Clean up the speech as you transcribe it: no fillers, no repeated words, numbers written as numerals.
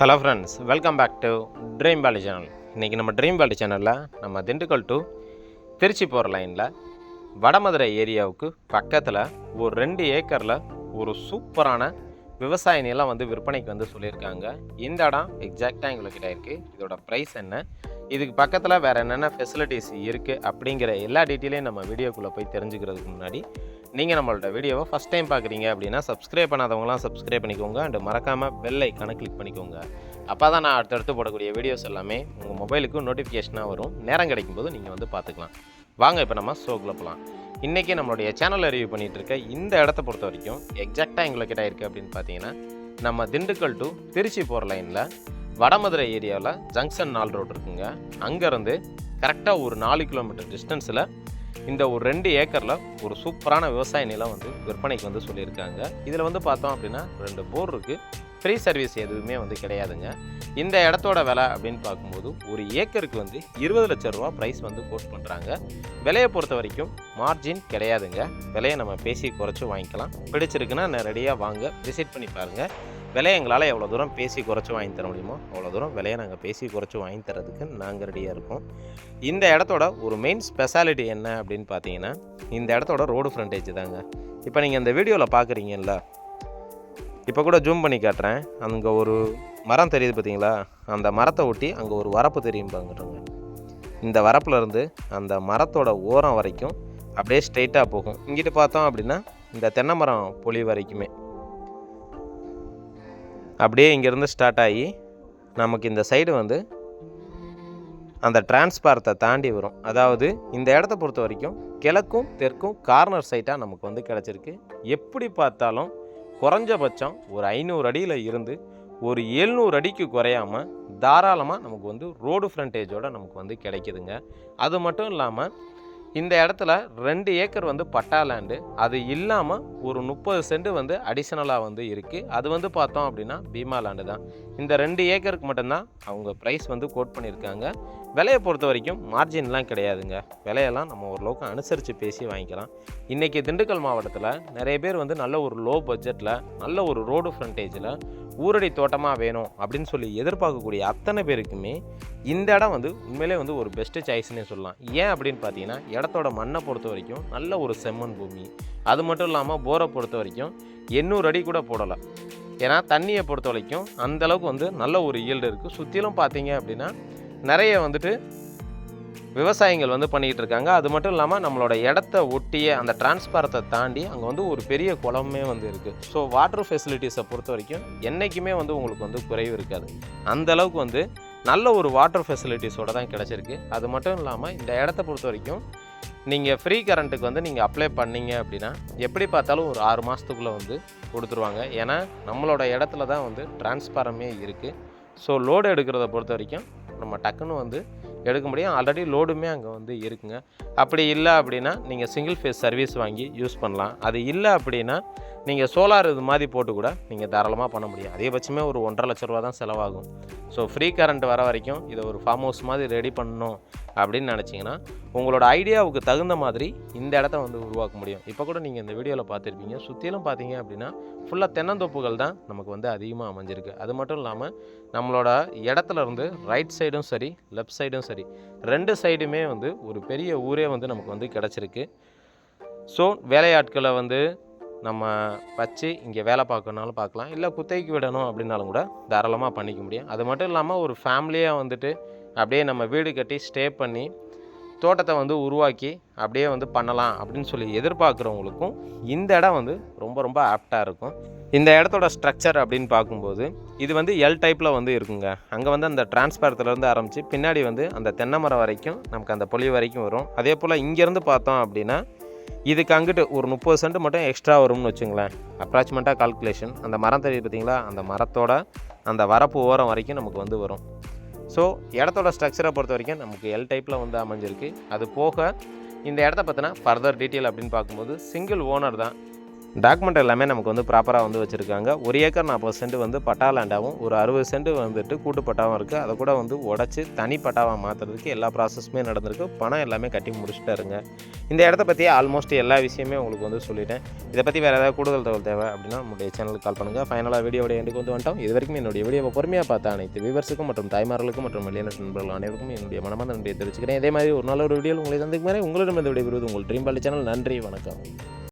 Hello friends, welcome back to dream valley channel. இன்றைக்கி நம்ம dream வேலி சேனலில் நம்ம திண்டுக்கல் டு திருச்சி போகிற லைனில் வடமதுரை ஏரியாவுக்கு பக்கத்தில் ஒரு 2 ஏக்கரில் ஒரு சூப்பரான விவசாய நிலம் வந்து விற்பனைக்கு வந்து சொல்லியிருக்காங்க. இந்த இடம் எக்ஸாக்டாக எங்கள்கிட்ட இருக்குது. இதோட ப்ரைஸ் என்ன, இதுக்கு பக்கத்தில் வேறு என்னென்ன ஃபெசிலிட்டிஸ் இருக்குது அப்படிங்கிற எல்லா டீட்டெயிலையும் நம்ம வீடியோக்குள்ளே போய் தெரிஞ்சுக்கிறதுக்கு முன்னாடி நீங்கள் நம்மளோட வீடியோவை ஃபஸ்ட் டைம் பார்க்குறீங்க அப்படின்னா சப்ஸ்கிரைப் பண்ணாதவங்களாம் சப்ஸ்கிரைப் பண்ணிக்கோங்க. அண்டு மறக்காமல் பெல் ஐக்கானை கிளிக் பண்ணிக்கோங்க. அப்போ தான் நான் அடுத்தடுத்து போடக்கூடிய வீடியோஸ் எல்லாமே உங்கள் மொபைலுக்கு நோட்டிஃபிகேஷனாக வரும். நேரம் கிடைக்கும்போது நீங்கள் வந்து பார்த்துக்கலாம். வாங்க இப்போ நம்ம ஷோக்குள்ள போகலாம். இன்றைக்கி நம்மளுடைய சேனலில் ரிவ்யூ பண்ணிகிட்டு இருக்க இந்த இடத்த பொறுத்த வரைக்கும் எக்ஸாக்டாக எங்கள்கிட்ட இருக்குது அப்படின்னு பார்த்தீங்கன்னா, நம்ம திண்டுக்கல் டு திருச்சி போகிற லைனில் வடமதுரை ஏரியாவில் ஜங்ஷன் 4 ரோடு இருக்குங்க. அங்கேருந்து கரெக்டாக ஒரு 4 கிலோமீட்டர் டிஸ்டன்ஸில் இந்த ஒரு 2 ஏக்கரில் ஒரு சூப்பரான விவசாய நிலம் வந்து விற்பனைக்கு வந்து சொல்லியிருக்காங்க. இதில் வந்து பார்த்தோம் அப்படின்னா 2 போர் இருக்குது. ஃப்ரீ சர்வீஸ் எதுவுமே வந்து கிடையாதுங்க. இந்த இடத்தோட விலை அப்படின்னு பார்க்கும்போது ஒரு ஏக்கருக்கு வந்து 20 லட்சம் ரூபா ப்ரைஸ் வந்து கோட் பண்ணுறாங்க. விலையை பொறுத்த வரைக்கும் மார்ஜின் கிடையாதுங்க. விலையை நம்ம பேசி குறைச்சி வாங்கிக்கலாம். பிடிச்சிருக்குன்னா நேரடியாக வாங்க, விசிட் பண்ணி பாருங்கள். விலையை எங்களால் எவ்வளோ தூரம் பேசி குறைச்சி வாங்கி தர முடியுமோ அவ்வளோ தூரம் விலையை நாங்கள் பேசி குறைச்சி வாங்கி தரதுக்கு நாங்கள் ரெடியாக இருக்கோம். இந்த இடத்தோட ஒரு மெயின் ஸ்பெஷாலிட்டி என்ன அப்படின்னு பார்த்தீங்கன்னா, இந்த இடத்தோட ரோடு ஃப்ரண்டேஜ் தாங்க. இப்போ நீங்கள் இந்த வீடியோவில் பார்க்குறீங்கல்ல, இப்போ கூட ஜூம் பண்ணி காட்டுறேன். அங்கே ஒரு மரம் தெரியுது பார்த்தீங்களா, அந்த மரத்தை ஒட்டி அங்கே ஒரு வரப்பு தெரியும் பாருங்க. இந்த வரப்புலேருந்து அந்த மரத்தோட ஓரம் வரைக்கும் அப்படியே ஸ்ட்ரெயிட்டாக போகும். இங்கிட்டு பார்த்தோம் அப்படின்னா இந்த தென்னை மரம் பொலி வரைக்குமே அப்படியே இங்கேருந்து ஸ்டார்ட் ஆகி நமக்கு இந்த சைடு வந்து அந்த டிரான்ஸ்பாரத்தை தாண்டி வரும். அதாவது இந்த இடத்த பொறுத்த வரைக்கும் கிழக்கும் தெற்கும் கார்னர் சைட்டாக நமக்கு வந்து கிடச்சிருக்கு. எப்படி பார்த்தாலும் குறைஞ்சபட்சம் ஒரு 500 அடியில் இருந்து ஒரு 700 அடிக்கு குறையாமல் தாராளமாக நமக்கு வந்து ரோடு ஃப்ரண்டேஜோடு நமக்கு வந்து கிடைக்குதுங்க. அது மட்டும் இல்லாமல் இந்த இடத்துல 2 ஏக்கர் வந்து பட்டா லேண்டு, அது இல்லாமல் ஒரு 30 சென்ட் வந்து அடிஷ்னலாக வந்து இருக்குது. அது வந்து பார்த்தோம் அப்படின்னா பீமா லேண்டு தான். இந்த 2 ஏக்கருக்கு மட்டும்தான் அவங்க ப்ரைஸ் வந்து கோட் பண்ணியிருக்காங்க. விலையை பொறுத்த வரைக்கும் மார்ஜின்லாம் கிடையாதுங்க. விலையெல்லாம் நம்ம ஓரளவுக்கு அனுசரித்து பேசி வாங்கிக்கலாம். இன்றைக்கி திண்டுக்கல் மாவட்டத்தில் நிறைய பேர் வந்து நல்ல ஒரு லோ பட்ஜெட்டில் நல்ல ஒரு ரோடு ஃப்ரண்டேஜில் ஊரடி தோட்டமாக வேணும் அப்படின்னு சொல்லி எதிர்பார்க்கக்கூடிய அத்தனை பேருக்குமே இந்த இடம் வந்து உண்மையிலே வந்து ஒரு பெஸ்ட்டு சாய்ஸ்னே சொல்லலாம். ஏன் அப்படின்னு பார்த்தீங்கன்னா, இடத்தோட மண்ணை பொறுத்த வரைக்கும் நல்ல ஒரு செம்மண் பூமி. அது மட்டும் இல்லாமல் போரை பொறுத்த வரைக்கும் 800 அடி கூட போடலை. ஏன்னா தண்ணியை பொறுத்த வரைக்கும் அந்தளவுக்கு வந்து நல்ல ஒரு ஈல்டு இருக்குது. சுற்றிலும் பார்த்தீங்க அப்படின்னா நிறைய வந்துட்டு விவசாயிகள் வந்து பண்ணிக்கிட்டு இருக்காங்க. அது மட்டும் இல்லாமல் நம்மளோட இடத்த ஒட்டிய அந்த டிரான்ஸ்பாரத்தை தாண்டி அங்கே வந்து ஒரு பெரிய குளமே வந்து இருக்குது. ஸோ வாட்டர் ஃபெசிலிட்டிஸை பொறுத்த வரைக்கும் என்றைக்குமே வந்து உங்களுக்கு வந்து குறைவு இருக்காது. அந்தளவுக்கு வந்து நல்ல ஒரு வாட்டர் ஃபெசிலிட்டிஸோடு தான் கிடச்சிருக்கு. அது மட்டும் இல்லாமல் இந்த இடத்த பொறுத்த வரைக்கும் நீங்கள் ஃப்ரீ கரண்ட்டுக்கு வந்து நீங்கள் அப்ளை பண்ணிங்க அப்படின்னா எப்படி பார்த்தாலும் ஒரு 6 மாதத்துக்குள்ளே வந்து கொடுத்துருவாங்க. ஏன்னா நம்மளோட இடத்துல தான் வந்து டிரான்ஸ்பாரமே இருக்குது. ஸோ லோடு எடுக்கிறத பொறுத்த வரைக்கும் நம்ம டக்குன்னு வந்து எடுக்க முடியும். ஆல்ரெடி லோடுமே அங்கே வந்து இருக்குங்க. அப்படி இல்லை அப்படின்னா நீங்கள் சிங்கிள் ஃபேஸ் சர்வீஸ் வாங்கி யூஸ் பண்ணலாம். அது இல்லை அப்படின்னா நீங்கள் சோலார் இது மாதிரி போட்டு கூட நீங்கள் தாராளமாக பண்ண முடியும். அதிகபட்சமே ஒரு 1.5 லட்ச ரூபா தான் செலவாகும். ஸோ ஃப்ரீ கரண்ட் வர வரைக்கும் இதை ஒரு ஃபார்ம் ஹவுஸ் மாதிரி ரெடி பண்ணணும் அப்படின்னு நினச்சிங்கன்னா உங்களோட ஐடியாவுக்கு தகுந்த மாதிரி இந்த இடத்த வந்து உருவாக்க முடியும். இப்போ கூட நீங்கள் இந்த வீடியோவில் பார்த்துருப்பீங்க. சுற்றிலும் பார்த்தீங்க அப்படின்னா ஃபுல்லாக தென்னந்தோப்புகள் தான் நமக்கு வந்து அதிகமாக அமைஞ்சிருக்கு. அது மட்டும் இல்லாமல் நம்மளோட இடத்துல இருந்து ரைட் சைடும் சரி லெஃப்ட் சைடும் சரி 2 சைடுமே வந்து ஒரு பெரிய ஊரே வந்து நமக்கு வந்து கிடச்சிருக்கு. ஸோ வேலையாட்களை வந்து நம்ம வச்சு இங்கே வேலை பார்க்கணுனாலும் பார்க்கலாம், இல்லை குத்தகைக்கு விடணும் அப்படின்னாலும் கூட தாராளமாக பண்ணிக்க முடியும். அது மட்டும் இல்லாமல் ஒரு ஃபேமிலியாக வந்துட்டு அப்படியே நம்ம வீடு கட்டி ஸ்டே பண்ணி தோட்டத்தை வந்து உருவாக்கி அப்படியே வந்து பண்ணலாம் அப்படின்னு சொல்லி எதிர்பார்க்குறவங்களுக்கும் இந்த இடம் வந்து ரொம்ப ரொம்ப ஆப்டாக இருக்கும். இந்த இடத்தோட ஸ்ட்ரக்சர் அப்படின்னு பார்க்கும்போது இது வந்து எல் டைப்பில் வந்து இருக்குங்க. அங்கே வந்து அந்த டிரான்ஸ்பாரத்துலேருந்து ஆரம்பித்து பின்னாடி வந்து அந்த தென்னை மரம் வரைக்கும் நமக்கு அந்த பொலி வரைக்கும் வரும். அதே போல் இங்கேருந்து பார்த்தோம் அப்படின்னா இதுக்கு அங்கிட்டு ஒரு 30 சென்ட் மட்டும் எக்ஸ்ட்ரா வரும்னு வச்சுங்களேன். அப்ராக்சிமேட்டாக கால்குலேஷன். அந்த மரம் தெரியுது பார்த்தீங்களா, அந்த மரத்தோட அந்த வரப்பு ஓரம் வரைக்கும் நமக்கு வந்து வரும். ஸோ இடத்தோட ஸ்ட்ரக்சரை பொறுத்த வரைக்கும் நமக்கு எல் டைப்பில் வந்து அமைஞ்சிருக்கு. அது போக இந்த இடத்த பற்றின ஃபர்தர் டீட்டெயில் அப்படின்னு பார்க்கும்போது சிங்கிள் ஓனர் தான். டாக்குமெண்ட் எல்லாமே நமக்கு வந்து ப்ராப்பராக வந்து வச்சுருக்காங்க. 1 ஏக்கர் 40 சென்ட் வந்து பட்டா லேண்டாகவும் ஒரு 60 சென்ட் வந்துட்டு கூட்டு பட்டாவும் இருக்குது. அதை கூட வந்து உடச்சி தனி பட்டாவாக மாற்றுறதுக்கு எல்லா ப்ராசஸுமே நடந்திருக்கு. பணம் எல்லாமே கட்டி முடிச்சுட்டாருங்க. இந்த இடத்த பற்றி ஆல்மோஸ்ட் எல்லா விஷயமே உங்களுக்கு வந்து சொல்லிட்டேன். இதை பற்றி வேறு ஏதாவது கூடுதல் தகவல் தேவை அப்படின்னா நம்முடைய சேனலுக்கு கால் பண்ணுங்கள். ஃபைனலாக வீடியோட எண்டுக்கு வந்து வந்துட்டோம். இது வரைக்கும் என்னுடைய வீடியோவை பொறுமையாக பார்த்த அனைத்து வியூவர்ஸுக்கும் மற்றும் தாய்மார்களுக்கும் மற்றும் வெளிநாட்டு நண்பர்கள் அனைவருக்கும் என்னுடைய மனமார்ந்த நன்றியை தெரிவிச்சுக்கிறேன். இதே மாதிரி ஒரு நல்ல ஒரு வீடியோ உங்களை சந்திக்கும் வரை உங்களிடம் இந்த விடைபெறுவது உங்கள் ட்ரீம் பாலி சேனல். நன்றி, வணக்கம்.